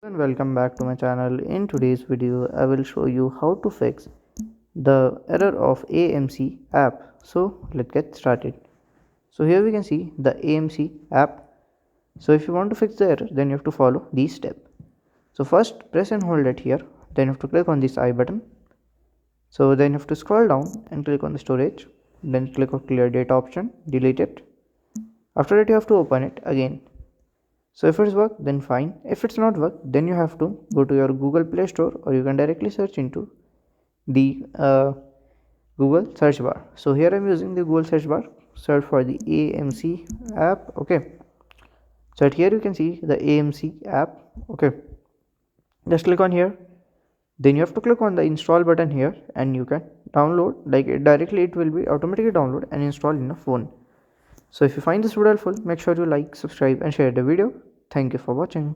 And welcome back to my channel. In today's video I will show you how to fix the error of AMC app. So let's get started. So here we can see the AMC app. So if you want to fix the error, then you have to follow these steps. So first press and hold it here, then you have to click on this I button. So then you have to scroll down and click on the storage, then click on clear data option, delete it. After that you have to open it again. So if it's worked, then fine. If it's not worked, then you have to go to your Google Play Store, or you can directly search into the Google search bar. So here I'm using the Google search bar. Search for the AMC app. Okay. So here you can see the AMC app. Okay. Just click on here. Then you have to click on the install button here, and you can download. Like directly, it will be automatically download and install in a phone. So if you find this video helpful, make sure you like, subscribe and share the video. Thank you for watching.